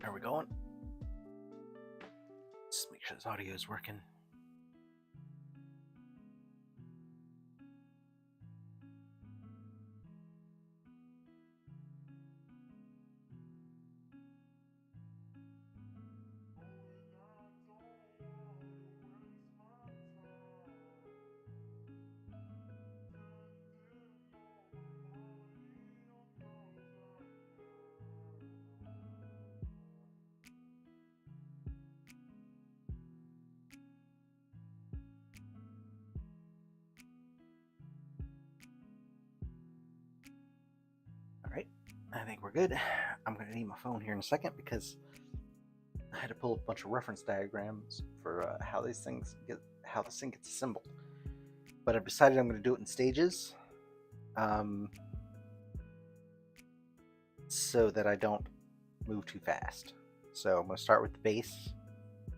Are we going? Let's make sure this audio is working. Alright, I think we're good. I'm going to need my phone here in a second because I had to pull a bunch of reference diagrams for how this thing gets assembled. But I've decided I'm going to do it in stages, so that I don't move too fast. So I'm going to start with the base,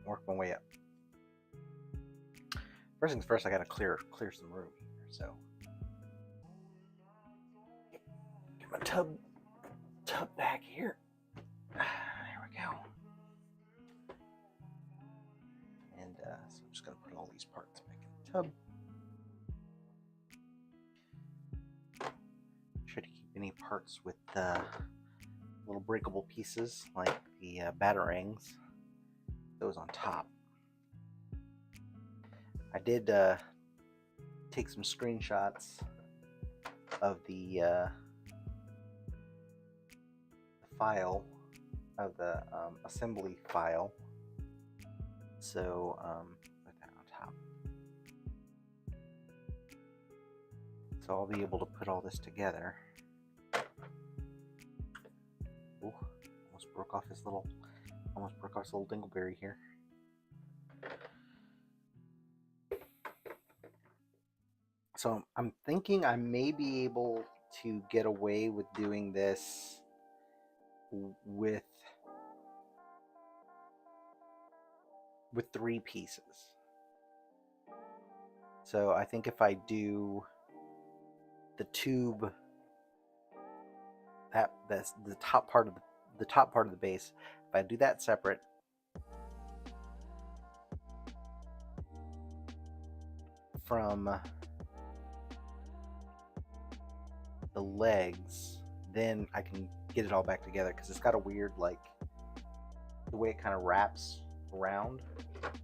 work my way up. First things first, I got to clear some room here. So get my tub back here. There we go. And so I'm just going to put all these parts back in the tub. Try to keep any parts with little breakable pieces like the batarangs, those on top. I did take some screenshots of the file of the assembly file, so put that on top. So I'll be able to put all this together. Ooh, almost broke off his little dingleberry here. So I'm thinking I may be able to get away with doing this with 3 pieces. So I think if I do the tube, that's the top part of the base, if I do that separate, from the legs, then I can get it all back together, because it's got a weird, like, the way it kind of wraps around. It's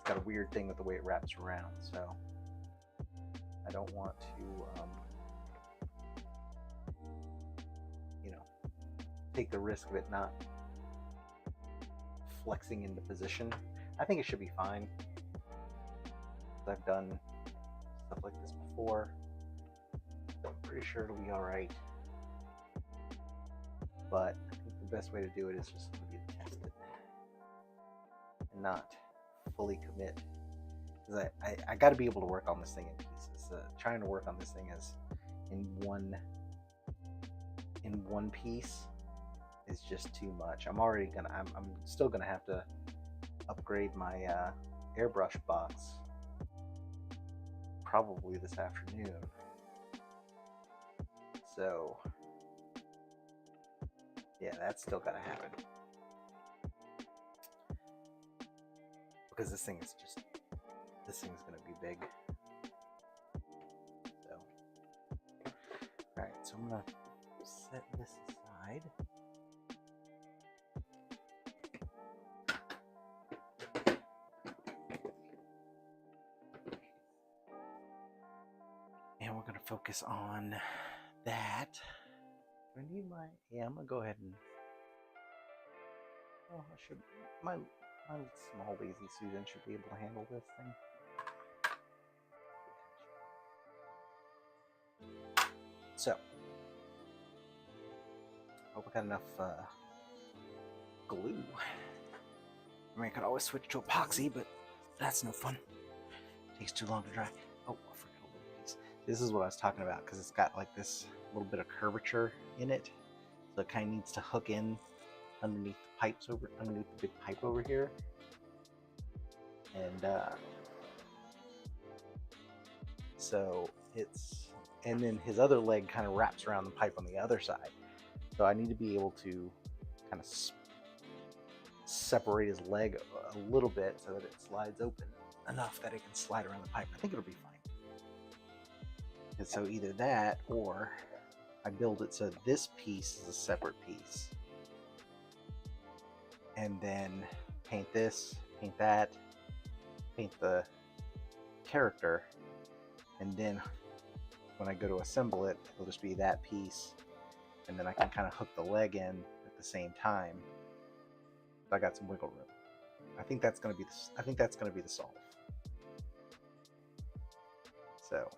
got a weird thing with the way it wraps around, so I don't want to take the risk of it not flexing into position. I think it should be fine. I've done stuff like this before. I'm pretty sure it'll be alright. But I think the best way to do it is just to test it and not fully commit. Because I got to be able to work on this thing in pieces. Trying to work on this thing as in one piece is just too much. I'm still gonna have to upgrade my airbrush box probably this afternoon. So yeah, that's still gotta happen, because this thing is gonna be big. So alright, so I'm gonna set this aside. And we're gonna focus on that. Do I need my... Yeah, I'm gonna go ahead and... Oh, I should... My small lazy Susan should be able to handle this thing. So, hope I got enough glue. I mean, I could always switch to epoxy, but that's no fun. It takes too long to dry. Oh, I forgot a little piece. This is what I was talking about, because it's got like this little bit of curvature in it, so it kind of needs to hook in underneath the pipes underneath the big pipe over here, and so it's, and then his other leg kind of wraps around the pipe on the other side, so I need to be able to kind of separate his leg a little bit so that it slides open enough that it can slide around the pipe. I think it'll be fine. And so either that, or I build it so this piece is a separate piece. And then paint this, paint that, paint the character, and then when I go to assemble it, it'll just be that piece, and then I can kind of hook the leg in at the same time. So I got some wiggle room. I think that's going to be the solve. So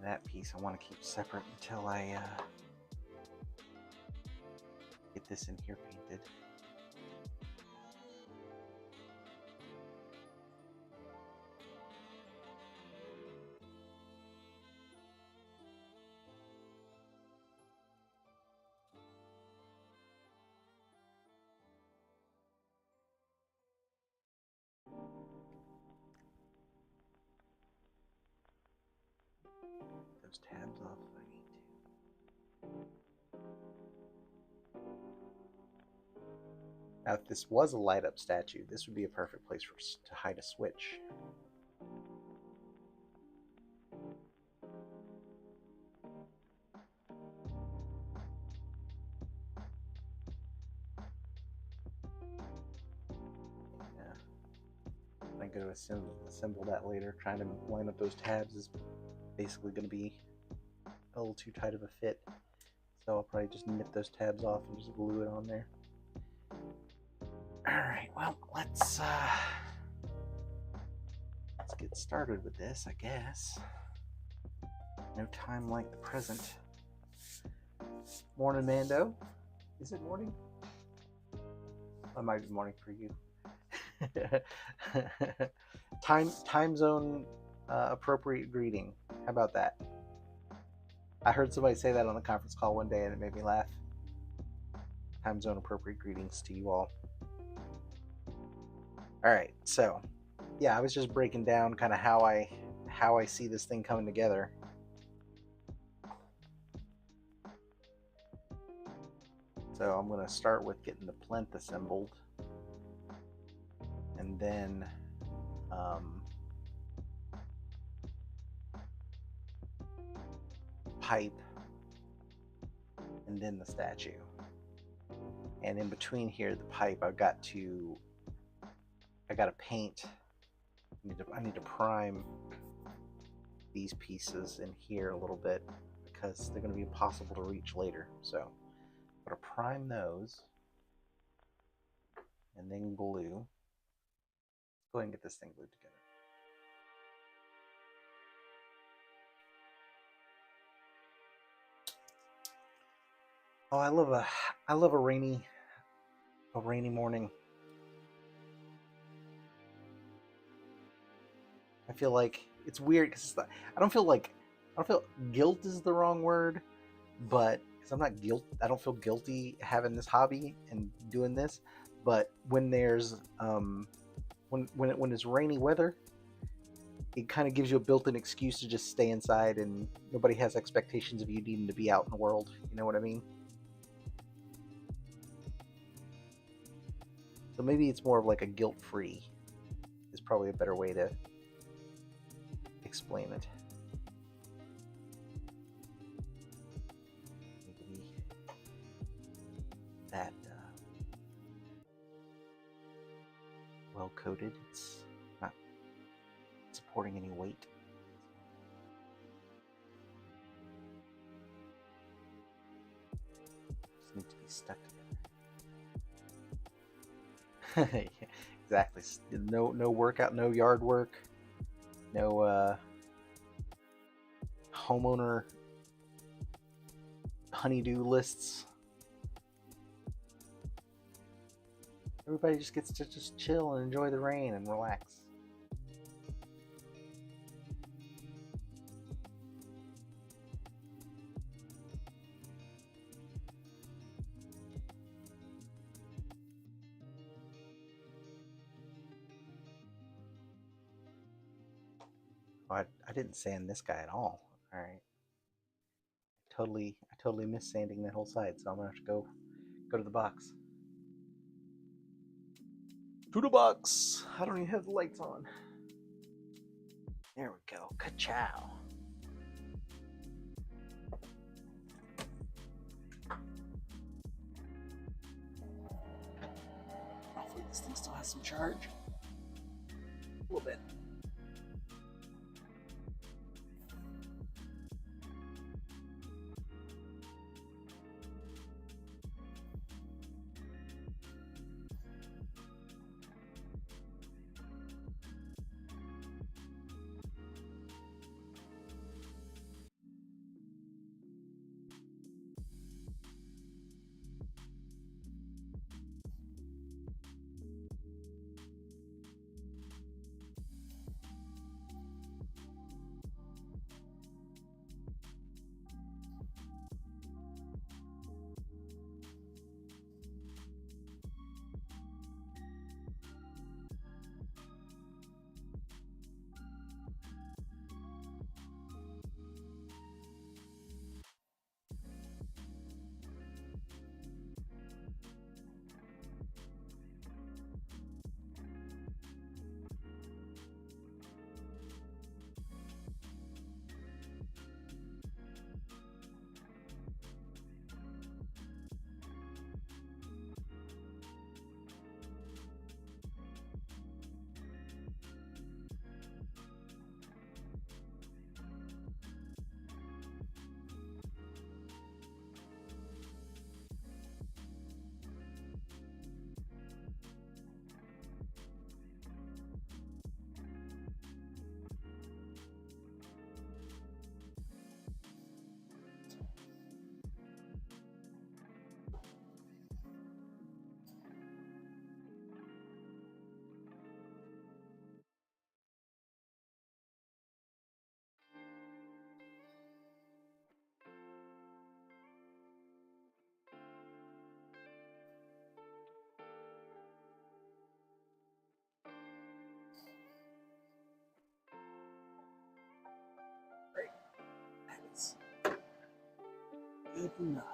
that piece I want to keep separate until I get this in here painted. Those tabs off if I need to. Now, if this was a light up statue, this would be a perfect place to hide a switch. I go to assemble that later. Trying to line up those tabs is basically going to be a little too tight of a fit, so I'll probably just nip those tabs off and just glue it on there. Alright, well, let's get started with this, I guess. No time like the present. Morning, Mando. Is it morning? It might be morning for you. time zone appropriate greeting. How about that? I heard somebody say that on a conference call one day and it made me laugh. Time zone appropriate greetings to you all. Alright, so yeah, I was just breaking down kind of how I see this thing coming together. So I'm going to start with getting the plinth assembled, and then pipe, and then the statue. And in between here, the pipe, I got to paint. I need to prime these pieces in here a little bit because they're going to be impossible to reach later. So I'm going to prime those and then glue. Let's go ahead and get this thing glued together. Oh, I love a rainy morning. I feel like it's weird because I don't feel guilt is the wrong word, but because I don't feel guilty having this hobby and doing this. But when there's when it's rainy weather, it kind of gives you a built-in excuse to just stay inside, and nobody has expectations of you needing to be out in the world. You know what I mean? So maybe it's more of like a guilt-free is probably a better way to explain it. Maybe that well coated. It's not supporting any weight. Just needs to be stuck together. Exactly. No workout, no yard work, no homeowner honeydew lists. Everybody just gets to just chill and enjoy the rain and relax. Oh, I didn't sand this guy at all. All right. I totally missed sanding that whole side, so I'm gonna have to go to the box. To the box. I don't even have the lights on. There we go. Ka-chow. Hopefully this thing still has some charge. A little bit. That's good enough.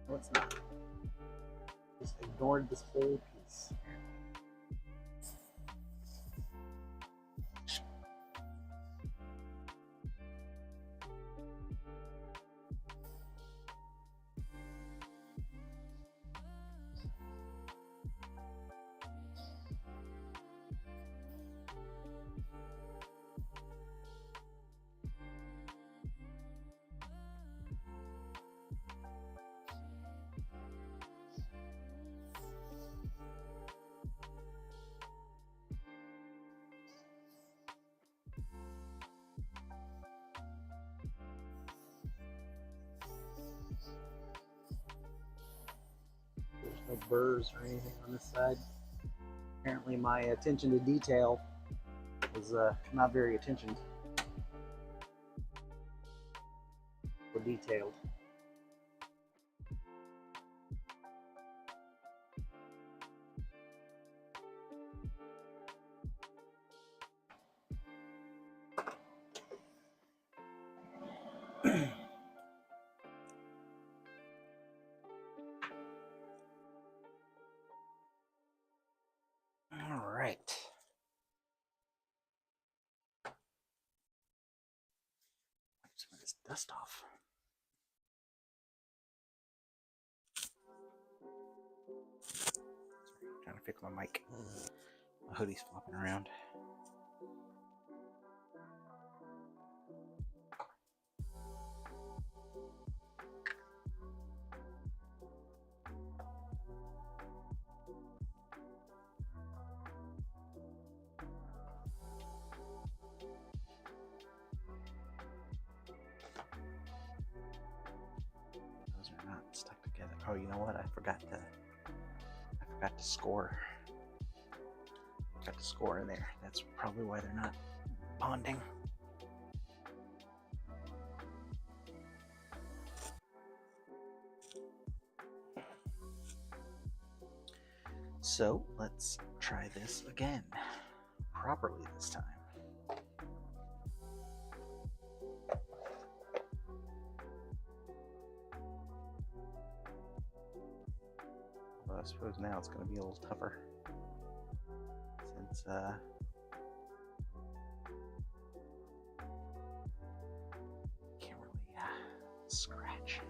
No, it's not. Just ignored this whole piece. There's no burrs or anything on this side. Apparently my attention to detail is not very attentioned or detailed. All right. Some of this dust off. Sorry, I'm trying to fix my mic. My hoodie's flopping around. Those are not stuck together. Oh, you know what? I forgot to score. Got the score in there. That's probably why they're not bonding. So let's try this again, properly this time. Well, I suppose now it's going to be a little tougher since can't really scratch.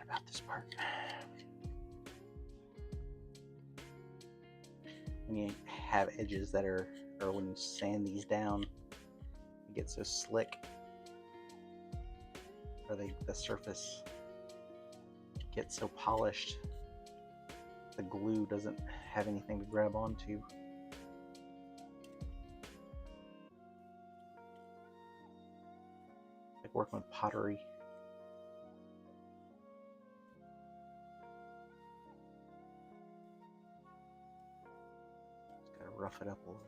About this part. When you have edges that are, or when you sand these down, you get so slick, or the surface gets so polished, the glue doesn't have anything to grab onto. Like working with pottery. Rough it up a little.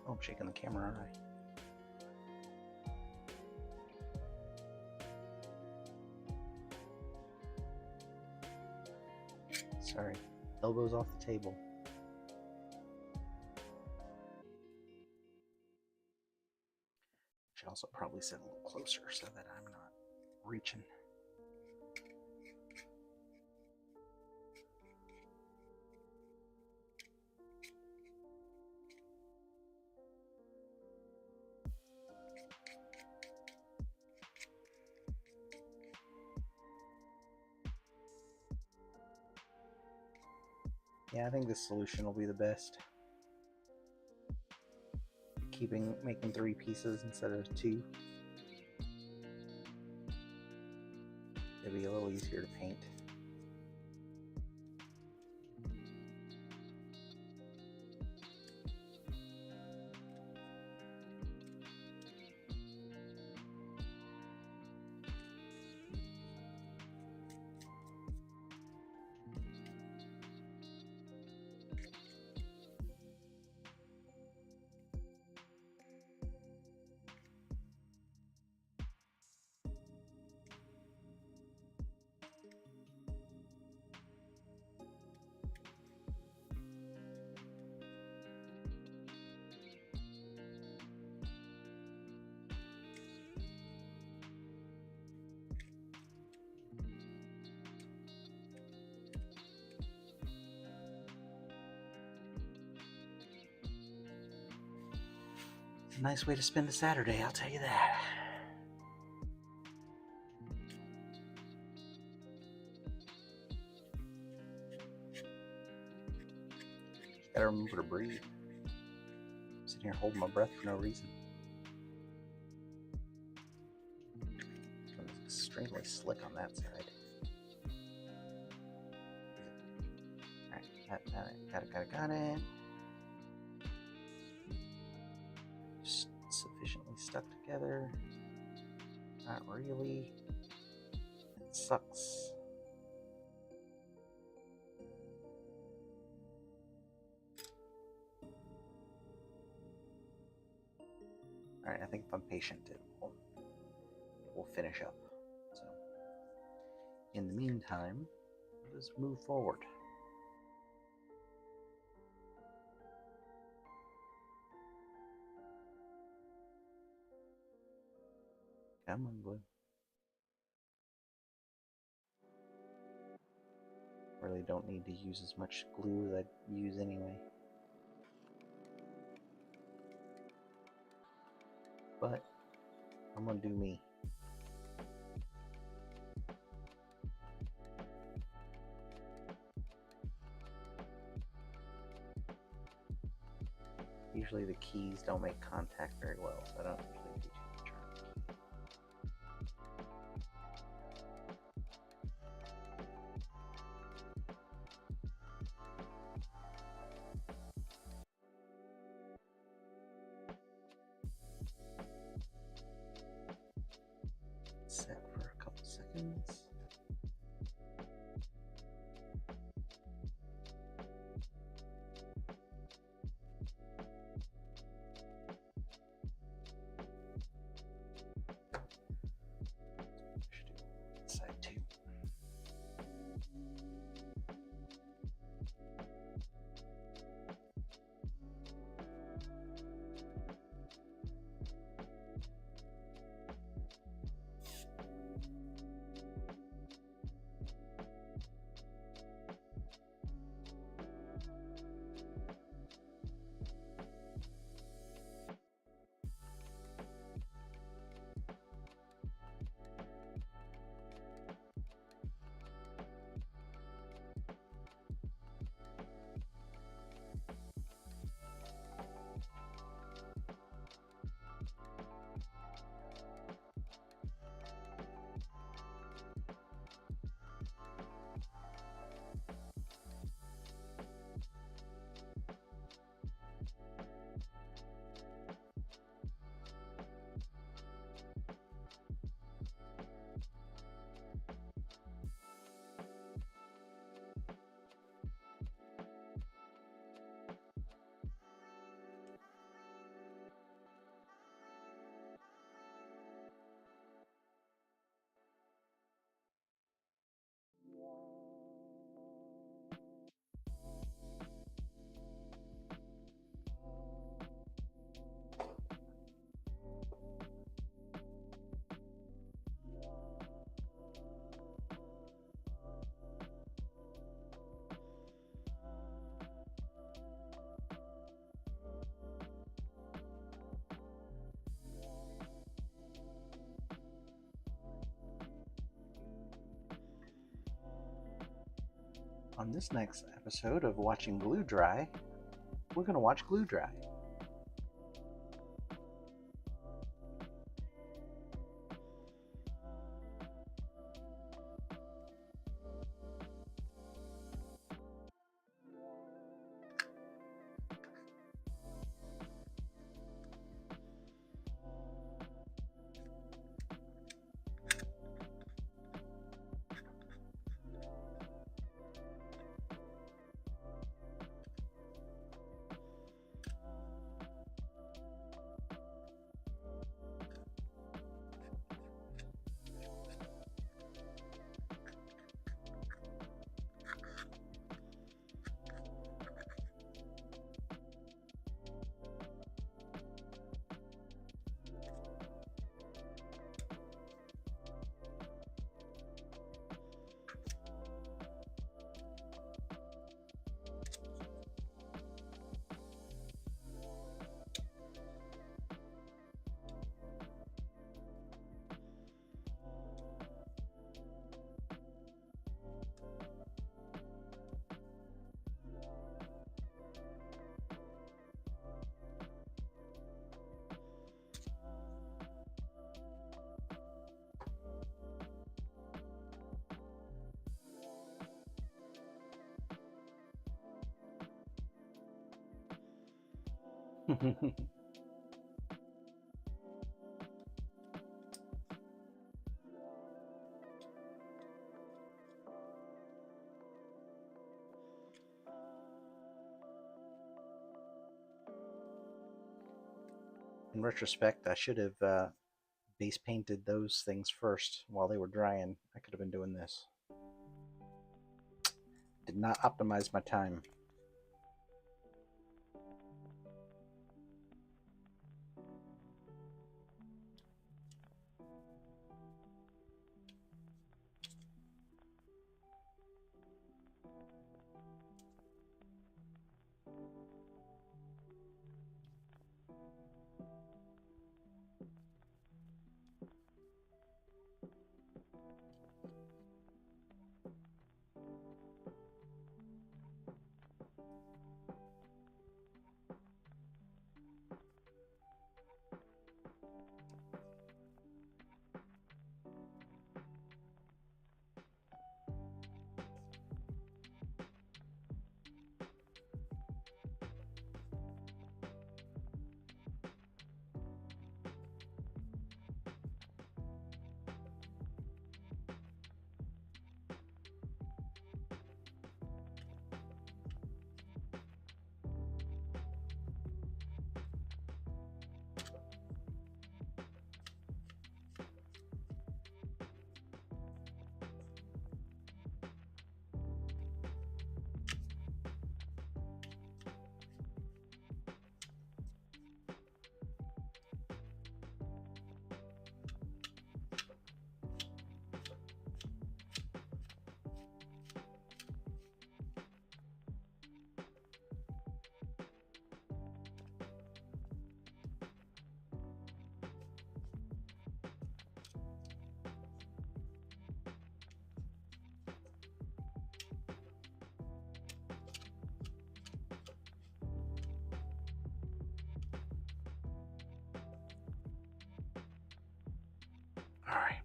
Oh, I'm shaking the camera, aren't I? Sorry, elbows off the table. Should also probably sit a little closer so that I'm not reaching. Yeah, I think this solution will be the best. Making 3 pieces instead of 2. It'll be a little easier to paint. Nice way to spend a Saturday, I'll tell you that. Gotta remember to breathe. I'm sitting here holding my breath for no reason. It's extremely slick on that side. Alright, got it. Just sufficiently stuck together. Not really. It sucks. Alright, I think if I'm patient, it will finish up. So, in the meantime, let's move forward. Come on, glue. Really don't need to use as much glue as I use anyway. But I'm gonna do me. Usually the keys don't make contact very well, so I don't usually do too much around the key. Set for a couple seconds. Should do side two. On this next episode of Watching Glue Dry, we're going to watch glue dry. In retrospect, I should have base painted those things first while they were drying. I could have been doing this. Did not optimize my time. All right.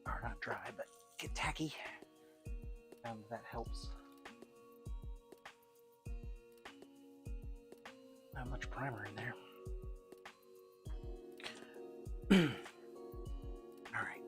Or not dry, but get tacky. That helps. Not much primer in there. All right.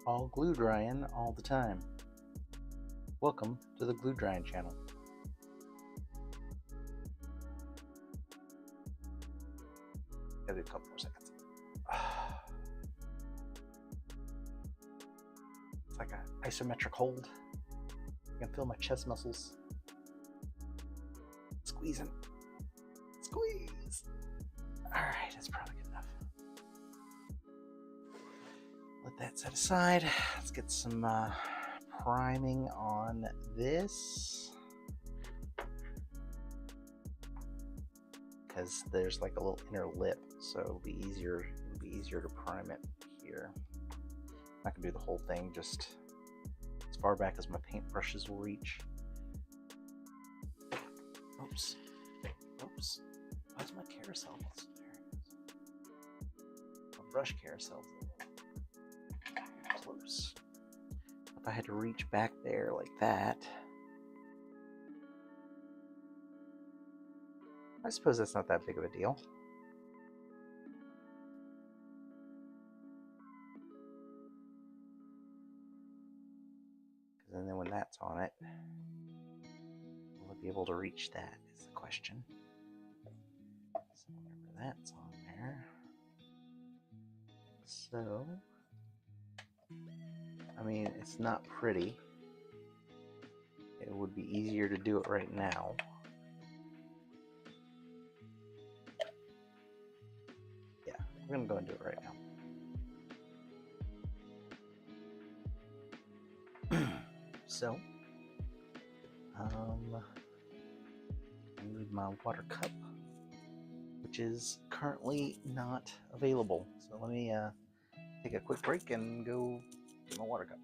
all glue drying all the time. Welcome to the glue drying channel. Gotta do a couple more seconds. It's like an isometric hold. I can feel my chest muscles squeezing. Squeeze! Alright, that's probably good enough. Let that set aside. Let's get some priming on this. Because there's like a little inner lip, so it'll be easier to prime it here. I'm not gonna do the whole thing, just as far back as my paintbrushes will reach. Oops. Oops. Why's my carousel? My brush carousel's close. If I had to reach back there like that, I suppose that's not that big of a deal. And then when that's on it, will it be able to reach that is the question. So whenever that's on there. So, I mean, it's not pretty. It would be easier to do it right now. Yeah, we're gonna go and do it right now. So, I need my water cup, which is currently not available. So let me take a quick break and go get my water cup.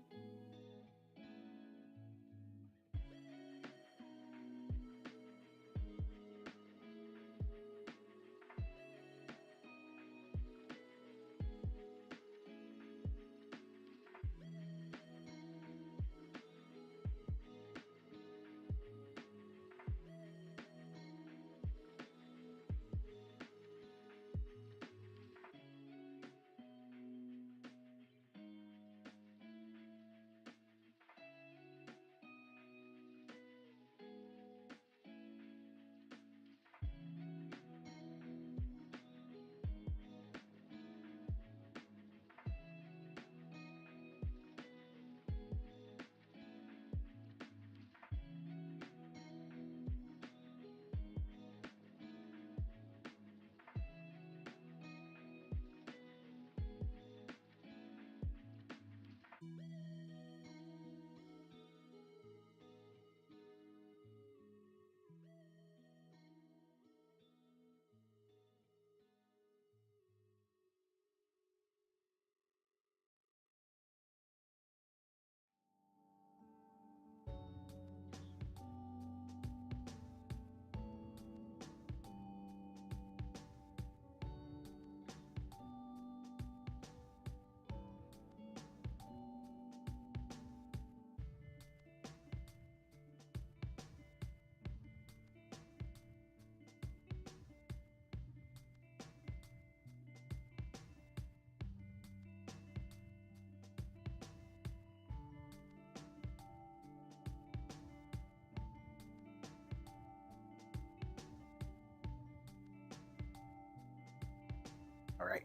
Alright,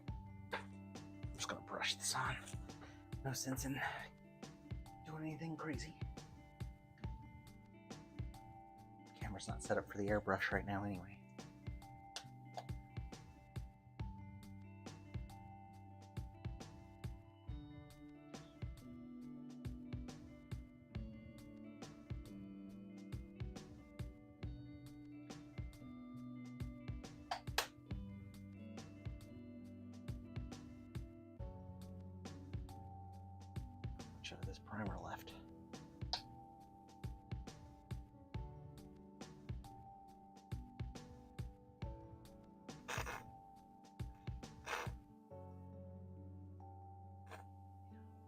I'm just gonna brush this on. No sense in doing anything crazy. The camera's not set up for the airbrush right now anyway. Much of this primer left.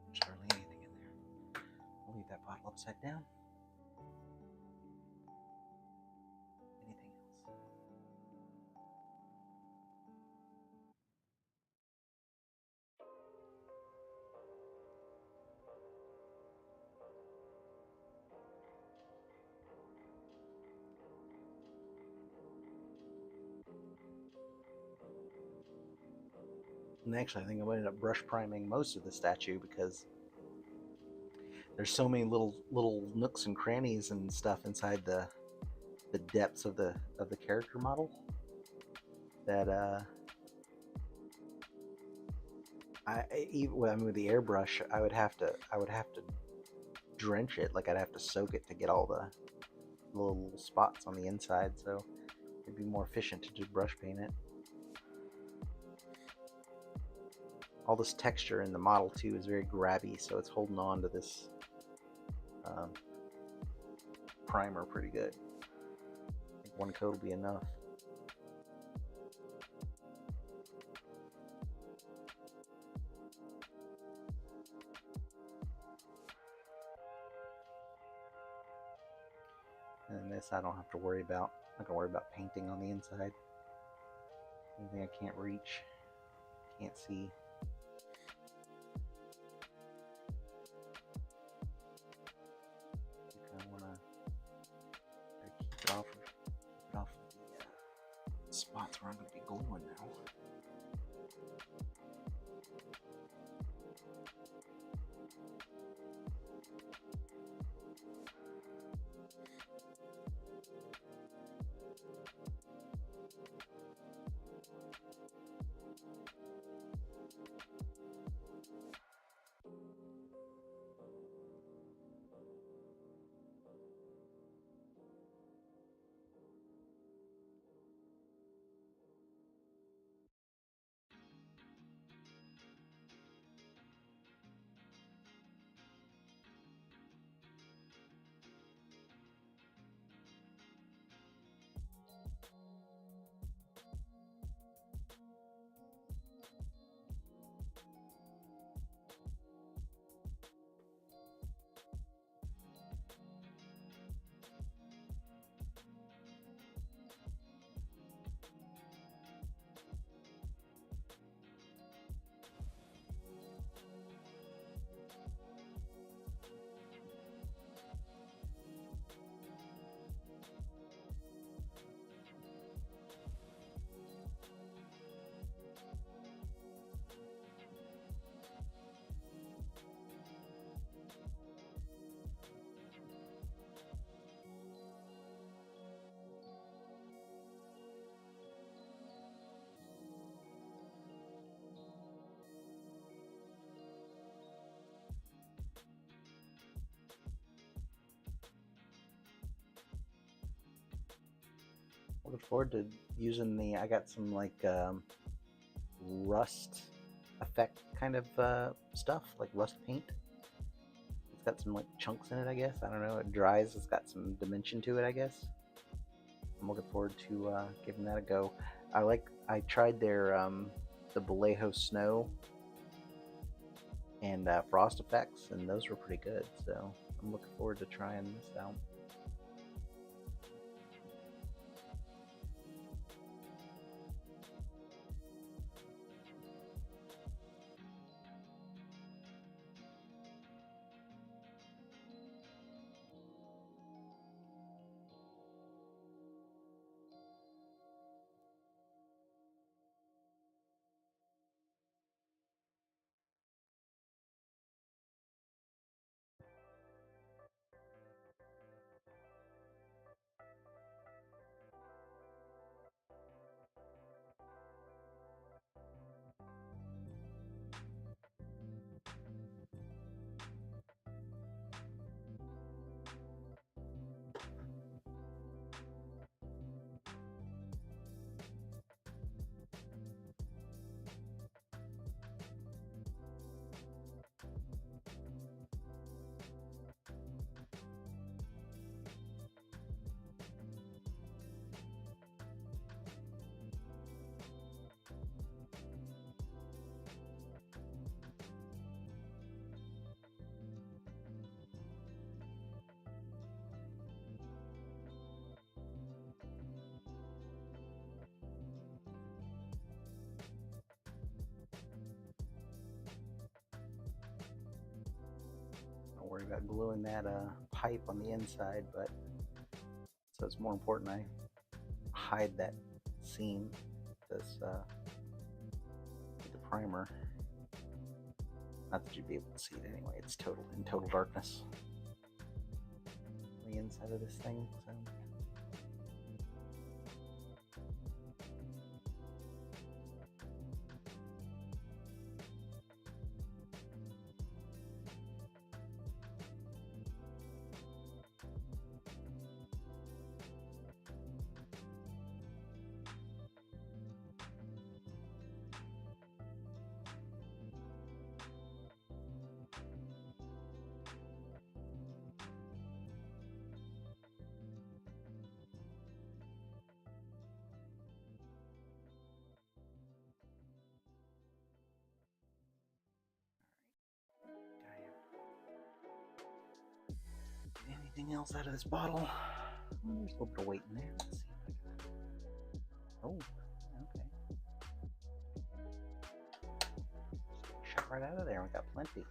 There's hardly anything in there. I'll leave that bottle upside down. Anything else? And actually, I think I'm going to end up brush priming most of the statue because there's so many little nooks and crannies and stuff inside the depths of the character model that I mean with the airbrush I would have to drench it, like I'd have to soak it to get all the little spots on the inside, so it'd be more efficient to just brush paint it. All this texture in the model too is very grabby, so it's holding on to this um, primer pretty good. I think one coat will be enough. And this I don't have to worry about. I'm not gonna worry about painting on the inside. Anything I can't reach, can't see. I want to keep it off of the spots where I'm going to be gluing now. Looking forward to using I got some like rust effect kind of stuff, like rust paint. It's got some like chunks in it, I guess. I don't know. It dries. It's got some dimension to it, I guess. I'm looking forward to giving that a go. I tried their the Vallejo Snow and Frost effects, and those were pretty good. So I'm looking forward to trying this out. Don't worry about gluing that pipe on the inside, but so it's more important I hide that seam. This get the primer. Not that you'd be able to see it anyway. It's in total darkness. The inside of this thing. So. Anything else out of this bottle? There's a little bit of weight in there. Let's see if I can. Oh, okay. Shot right out of there. We got plenty.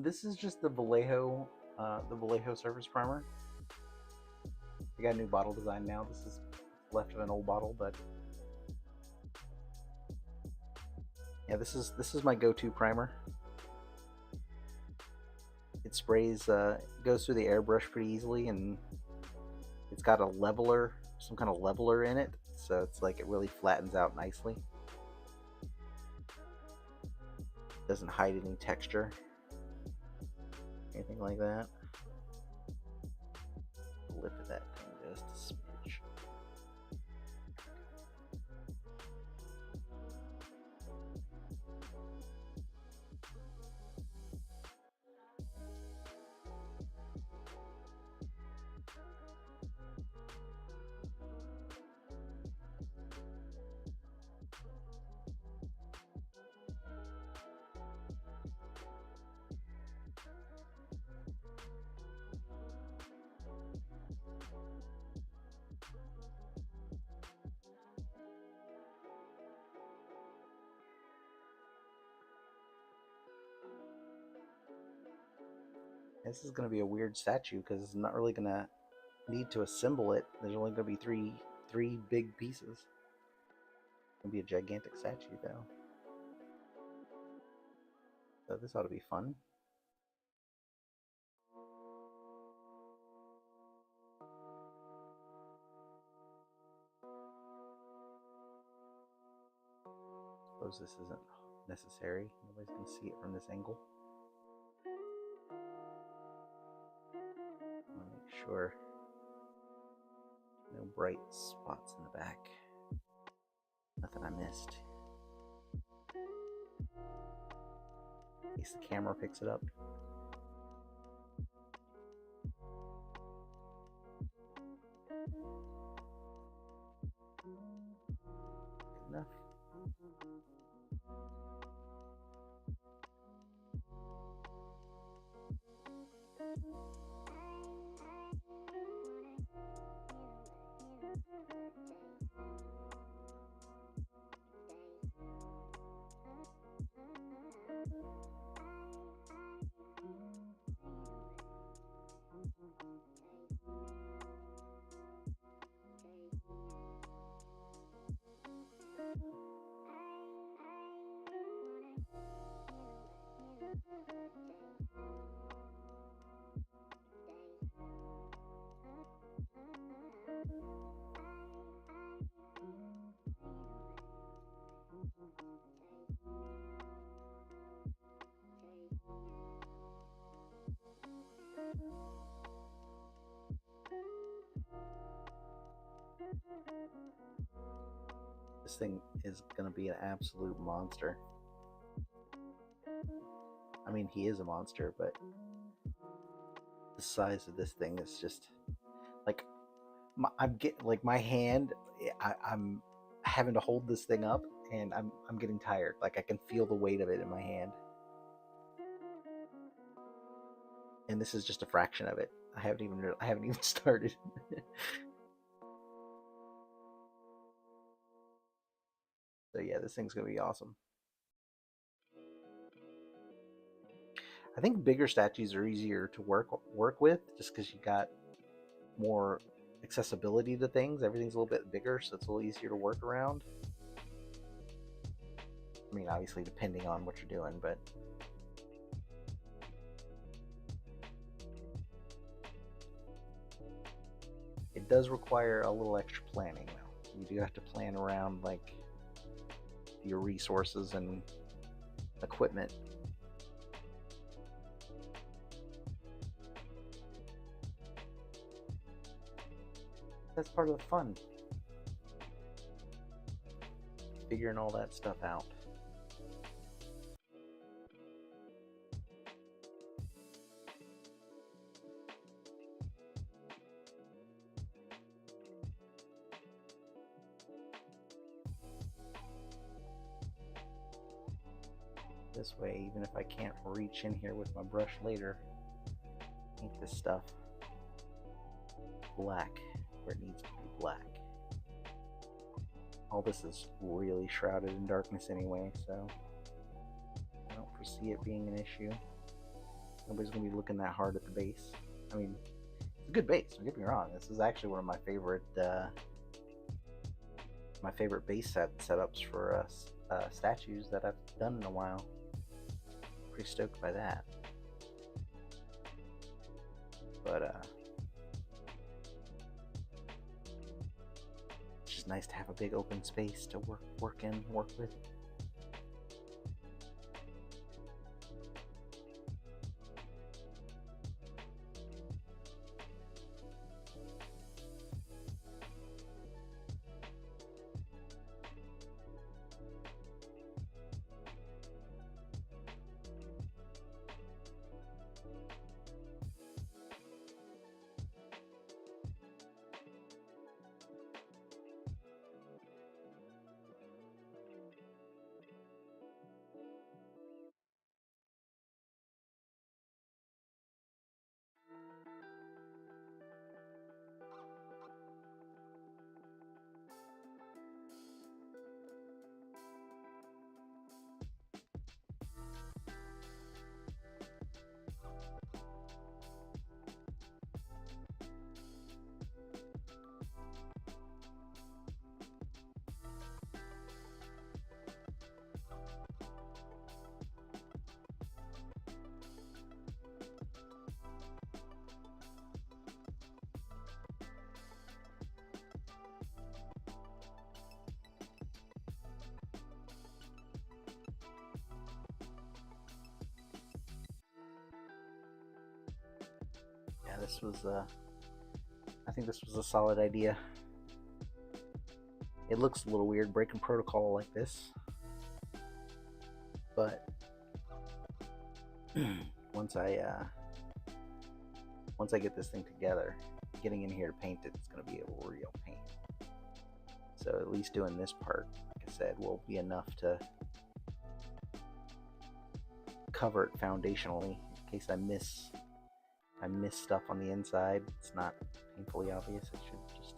This is just the Vallejo surface primer. I got a new bottle design now. This is left of an old bottle, but yeah, this is my go-to primer. It sprays, goes through the airbrush pretty easily, and it's got a leveler, some kind of leveler in it, so it's like it really flattens out nicely. Doesn't hide any texture, anything like that. Lip of that thing just a smidge. This is going to be a weird statue because it's not really going to need to assemble it. There's only going to be three big pieces. It's going to be a gigantic statue though. So this ought to be fun. Suppose this isn't necessary. Nobody's going to see it from this angle. I want to make sure no bright spots in the back. Nothing I missed. In case the camera picks it up. Good enough. This thing is going to be an absolute monster. I mean, he is a monster, but the size of this thing is just like I'm getting like my hand. I'm having to hold this thing up, and I'm getting tired. Like I can feel the weight of it in my hand. And this is just a fraction of it. I haven't even started. So yeah, this thing's gonna be awesome. I think bigger statues are easier to work with, just because you got more accessibility to things. Everything's a little bit bigger, so it's a little easier to work around. I mean, obviously depending on what you're doing, but it does require a little extra planning though. You do have to plan around like your resources and equipment. That's part of the fun. Figuring all that stuff out. This way, even if I can't reach in here with my brush later, paint this stuff black where it needs to be black. All this is really shrouded in darkness anyway, so I don't foresee it being an issue. Nobody's going to be looking that hard at the base. I mean, it's a good base, don't get me wrong. This is actually one of my favorite base setups for statues that I've done in a while. Pretty stoked by that. But it's just nice to have a big open space to work with. Yeah, this was I think this was a solid idea. It looks a little weird breaking protocol like this, but once I get this thing together, getting in here to paint it, it's going to be a real pain. So at least doing this part, like I said, will be enough to cover it foundationally in case I miss stuff on the inside. It's not painfully obvious. It should just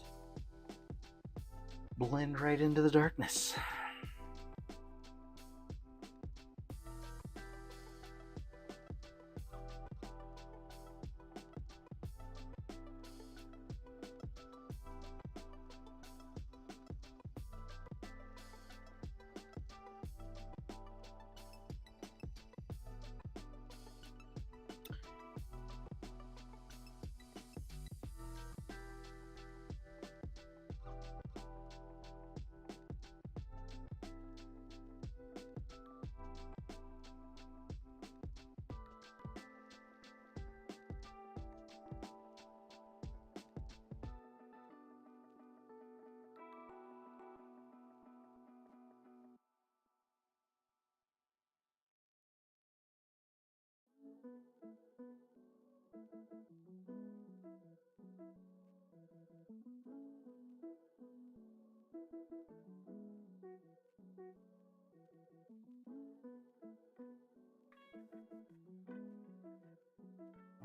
blend right into the darkness.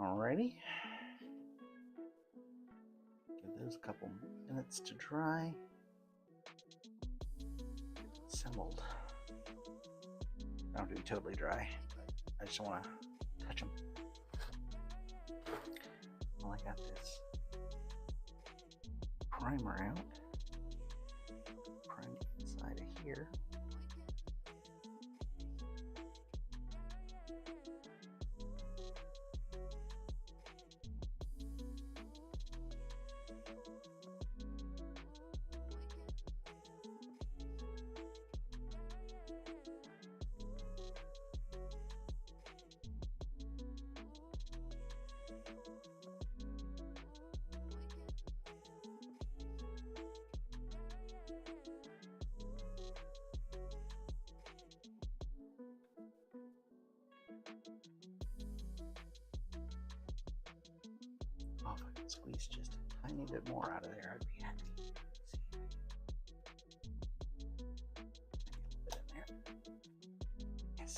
Alrighty. Give those a couple minutes to dry. Assembled. Don't have to be totally dry. I just don't want to touch them. Well, I got this primer out. Prime inside of here. Oh, if I could squeeze just a tiny bit more out of there, I'd be happy. See, a little bit in there. Yes.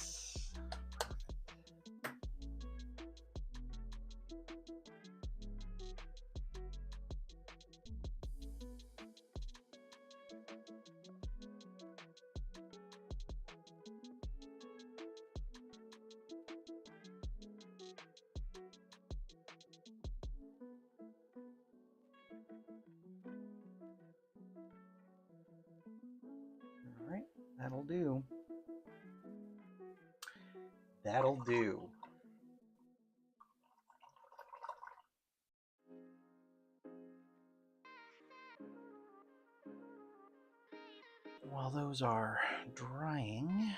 All right, that'll do. That'll do. While those are drying,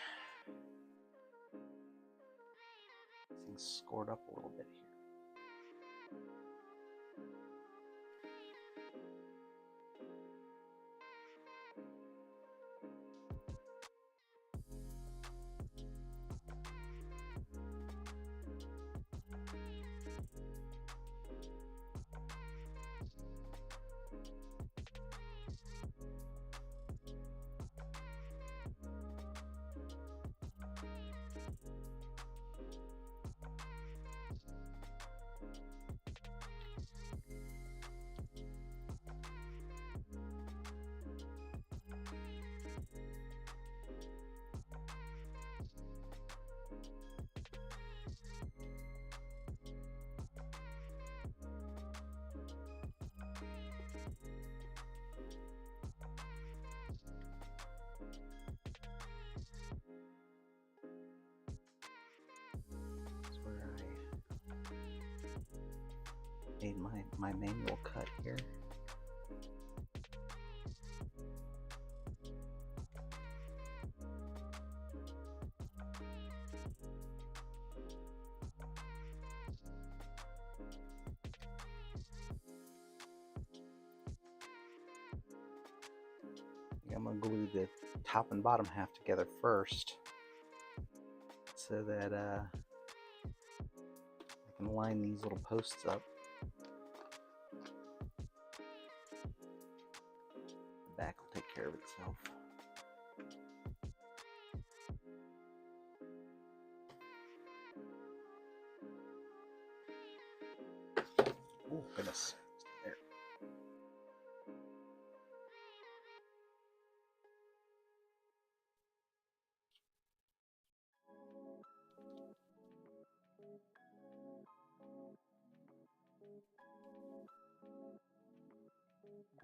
things scored up a little bit here. Made my manual cut here. I'm gonna glue the top and bottom half together first so that I can line these little posts up. The back will take care of itself. Oh goodness. There.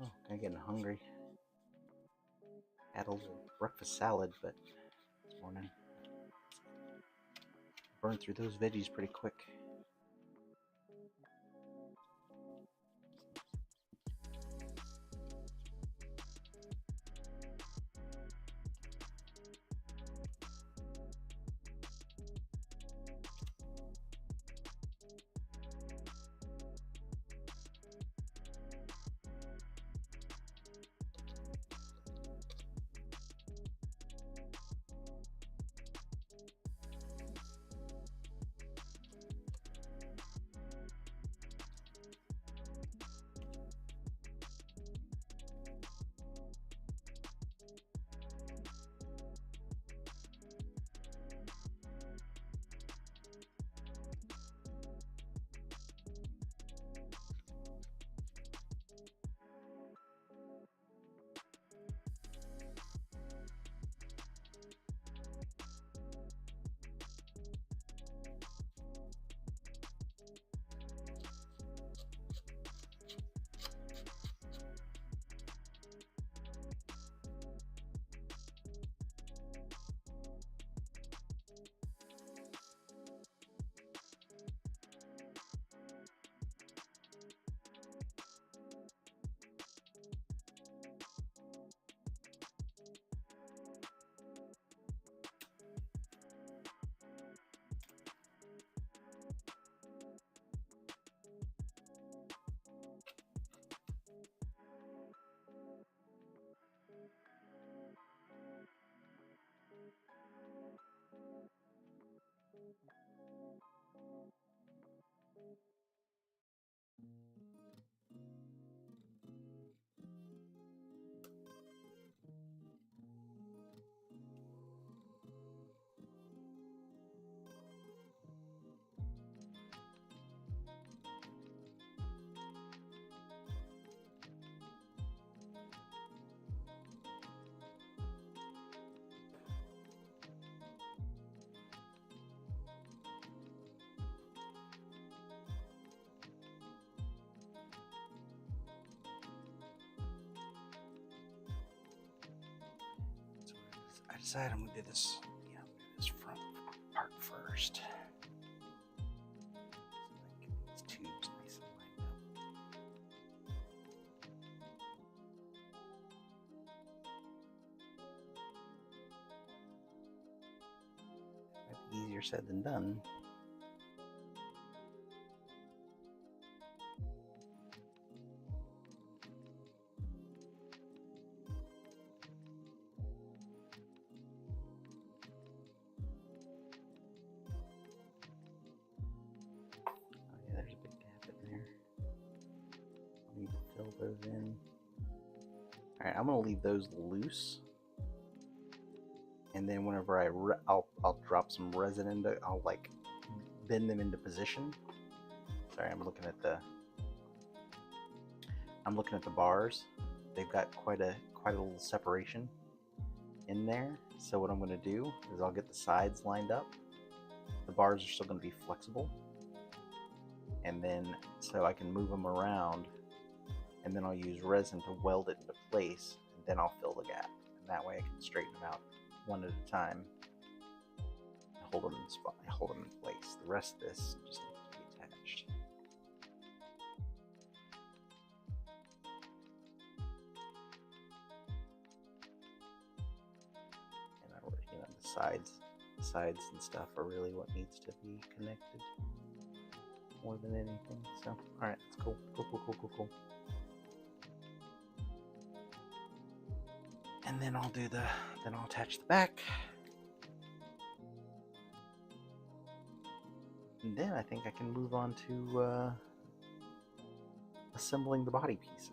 Oh, I'm getting hungry. Had a little breakfast salad, but this morning burned through those veggies pretty quick. decided I'm gonna do this. Yeah, I'm gonna do this front part first. So I can get these tubes nice and lined up. Might be easier said than done. There's a big gap in there. I need to fill those in. Alright, I'm going to leave those loose. And then whenever I'll drop some resin into, I'll like bend them into position. Sorry, I'm looking at the bars. They've got quite a little separation in there. So what I'm going to do is I'll get the sides lined up. The bars are still going to be flexible. And then so I can move them around, and then I'll use resin to weld it into place, and then I'll fill the gap, and that way I can straighten them out one at a time and hold them in place. The rest of this just needs to be attached. And the sides and stuff are really what needs to be connected more than anything. So, all right, that's cool. Cool. And then I'll attach the back. And then I think I can move on to assembling the body pieces.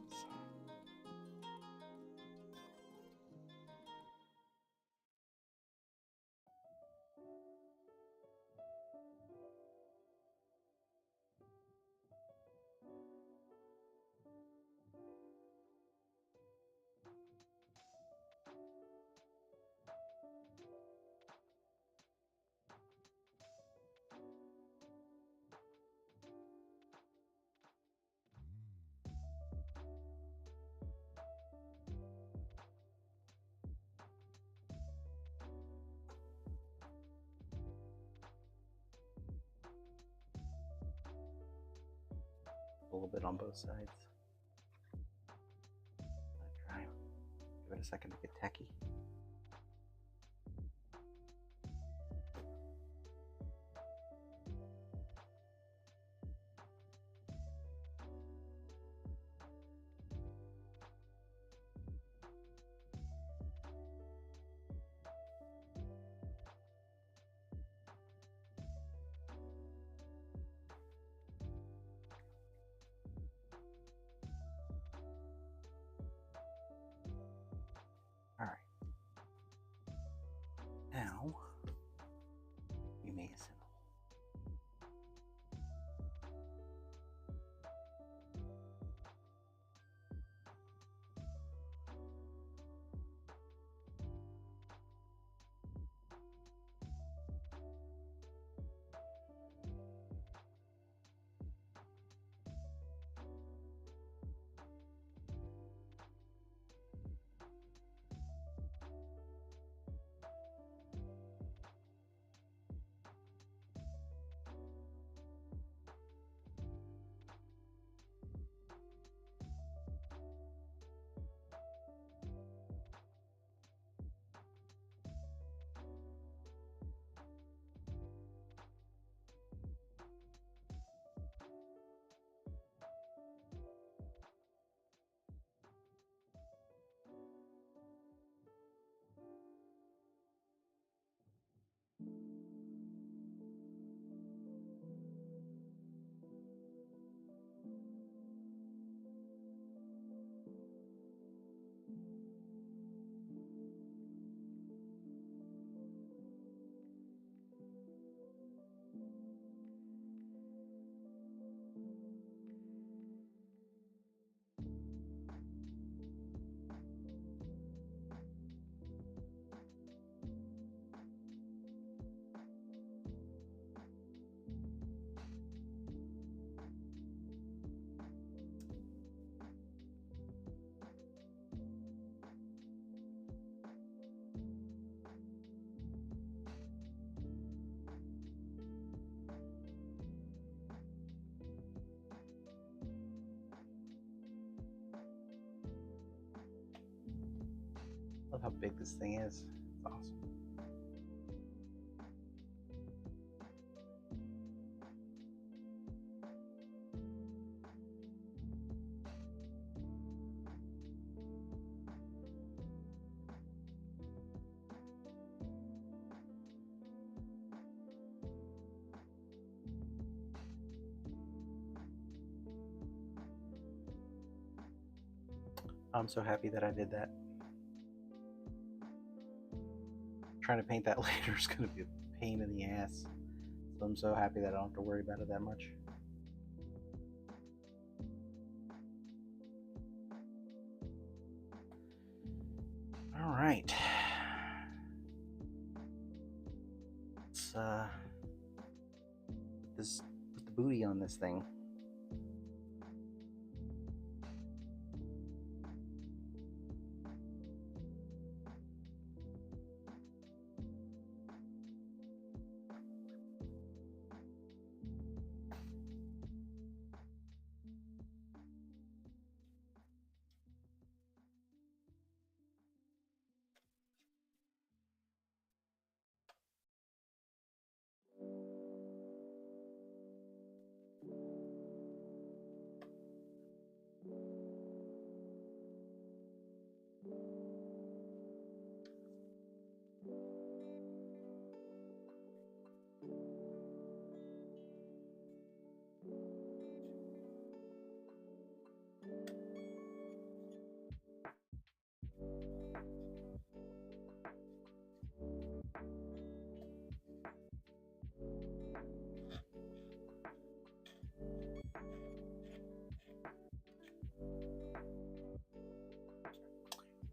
A little bit on both sides. I'll try. Give it a second to get tacky. All right. love how big this thing is. It's awesome. I'm so happy that I did that. Trying to paint that later is going to be a pain in the ass. So I'm so happy that I don't have to worry about it that much. All right. Let's put the booty on this thing.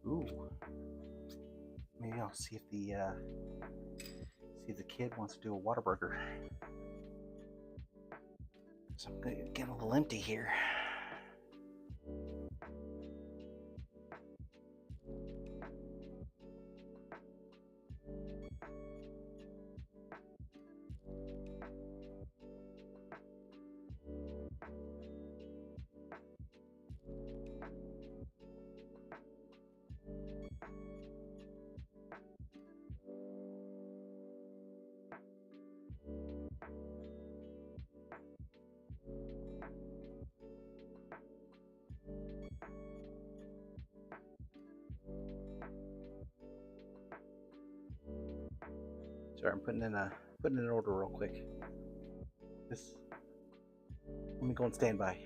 Ooh. Maybe I'll see if the kid wants to do a Whataburger. So I'm gonna get a little empty here. Sorry, I'm putting in an order real quick. Let me go on standby.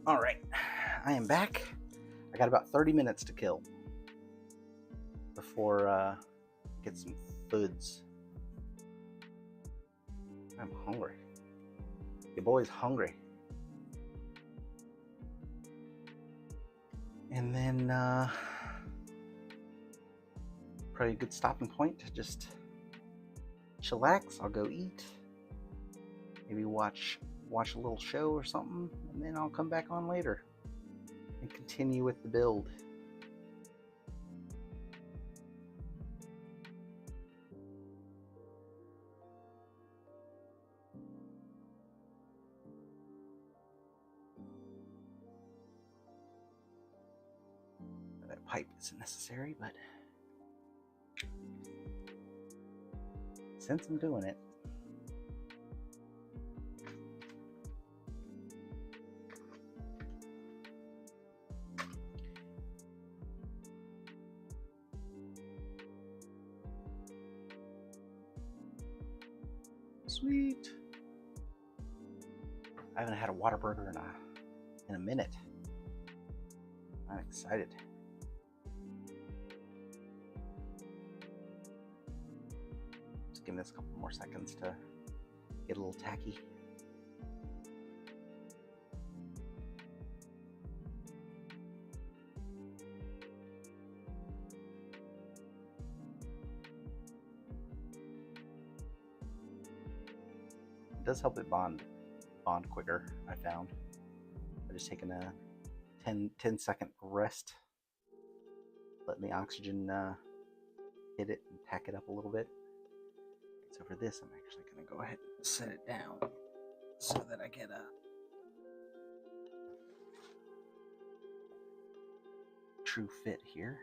All right, I am back. I got about 30 minutes to kill before get some foods. I'm hungry. Your boy's hungry. And then probably a good stopping point to just chillax. I'll go eat. Maybe watch a little show or something, and then I'll come back on later and continue with the build. That pipe isn't necessary, but since I'm doing it, sweet. I haven't had a Whataburger in a minute. I'm excited. Just give this a couple more seconds to get a little tacky. It does help it bond quicker, I found. By just taking a 10-second rest, letting the oxygen hit it and tack it up a little bit. So for this, I'm actually going to go ahead and set it down so that I get a true fit here.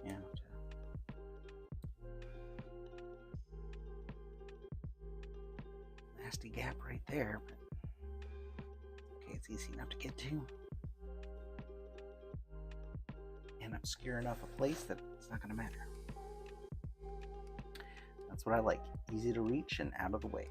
Yeah. Nasty gap right there, but okay, it's easy enough to get to. And obscure enough a place that it's not going to matter. That's what I like. Easy to reach and out of the way.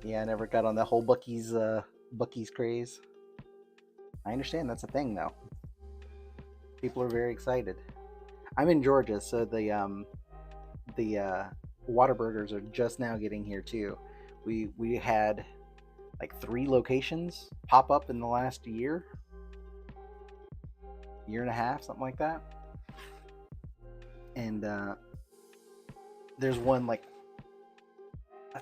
Yeah, I never got on the whole Buc-ee's craze. I understand that's a thing though. People are very excited. I'm in Georgia, so the Whataburgers are just now getting here too. We had like 3 locations pop up in the last year and a half, something like that. And there's one like a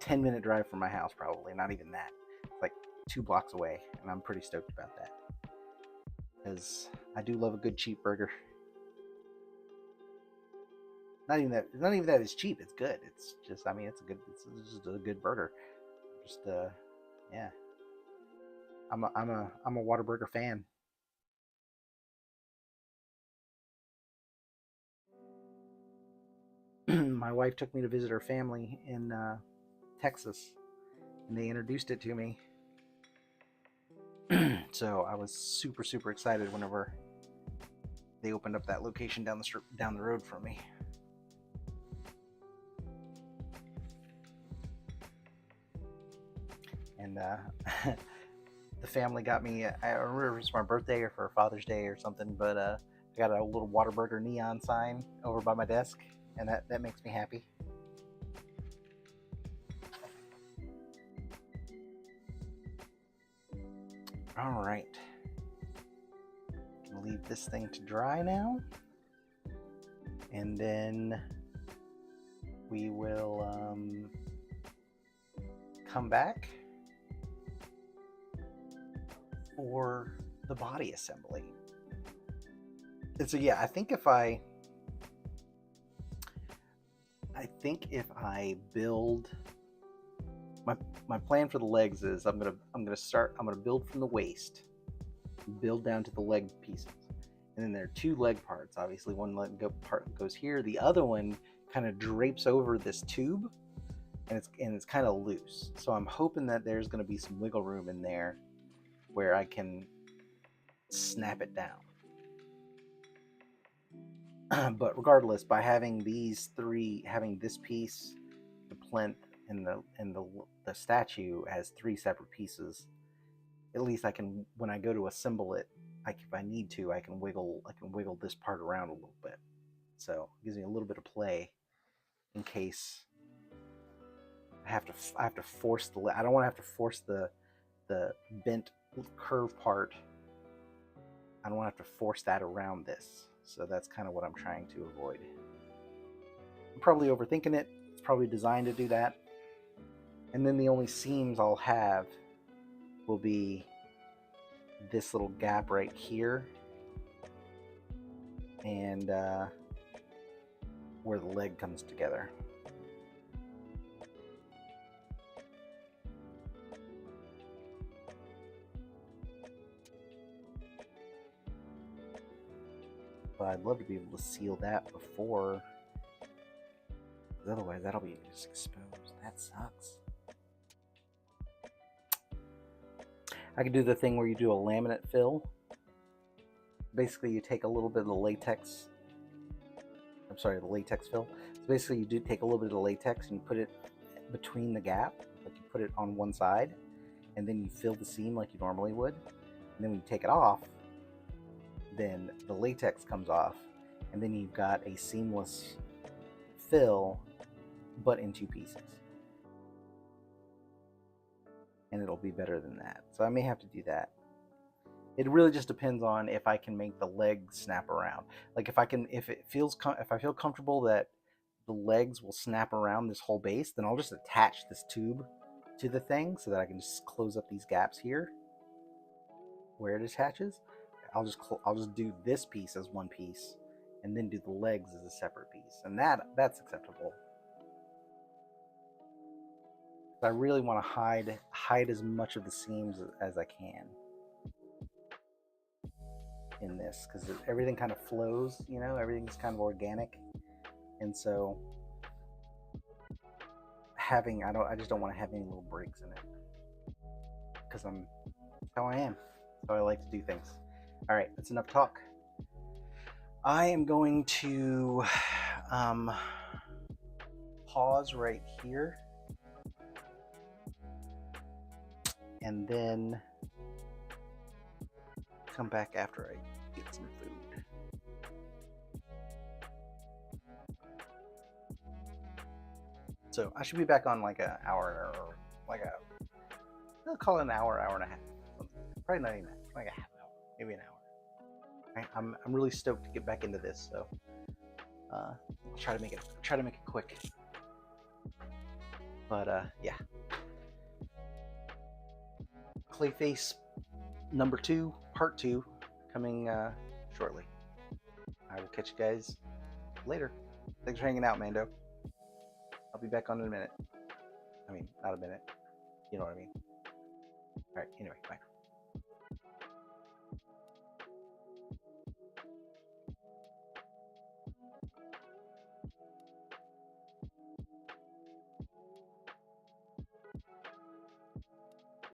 10-minute drive from my house, probably not even that. It's like 2 blocks away, and I'm pretty stoked about that because I do love a good cheap burger. Not even that it's cheap. It's good. It's just, I mean, it's just a good burger. Just yeah. I'm a Whataburger fan. My wife took me to visit her family in Texas, and they introduced it to me. So I was super excited whenever they opened up that location down the road from me. And the family got me, I remember it was my birthday or for Father's Day or something, but I got a little Whataburger neon sign over by my desk, and that makes me happy. All right, gonna leave this thing to dry now, and then we will come back for the body assembly. And so yeah, I think if I build my plan for the legs is I'm gonna build from the waist, build down to the leg pieces, and then there are two leg parts. Obviously, one part goes here, the other one kind of drapes over this tube, and it's kind of loose. So I'm hoping that there's going to be some wiggle room in there where I can snap it down. But regardless, by having these three, having this piece, the plinth, and the statue as three separate pieces, at least I can, when I go to assemble it, if I need to, I can wiggle this part around a little bit. So it gives me a little bit of play in case I have to force I don't want to have to force the bent curve part. I don't want to have to force that around this. So that's kind of what I'm trying to avoid. I'm probably overthinking it. It's probably designed to do that. And then the only seams I'll have will be this little gap right here and where the leg comes together. But I'd love to be able to seal that before, because otherwise that'll be just exposed. That sucks. I could do the thing where you do a laminate fill. Basically, you take a little bit of the latex. I'm sorry, the latex fill. So basically, you do take a little bit of the latex and you put it between the gap. Like you put it on one side, and then you fill the seam like you normally would. And then when you take it off, then the latex comes off, and then you've got a seamless fill, but in two pieces. And it'll be better than that. So I may have to do that. It really just depends on if I can make the legs snap around. Like if I feel comfortable that the legs will snap around this whole base, then I'll just attach this tube to the thing so that I can just close up these gaps here where it attaches. I'll just do this piece as one piece, and then do the legs as a separate piece, and that's acceptable. I really want to hide as much of the seams as I can in this, because everything kind of flows, you know, everything's kind of organic, and so I just don't want to have any little breaks in it, because that's how I am. That's how I like to do things. All right, that's enough talk. I am going to pause right here, and then come back after I get some food. So I should be back on like an hour, or I'll call it an hour and a half. Probably not even that, like a half hour, maybe an hour. Right? I'm really stoked to get back into this, so I'll try to make it quick. But yeah, Clayface number 2, part 2, coming shortly. I will catch you guys later. Thanks for hanging out, Mando. I'll be back on in a minute. I mean, not a minute. You know what I mean. All right. Anyway, bye.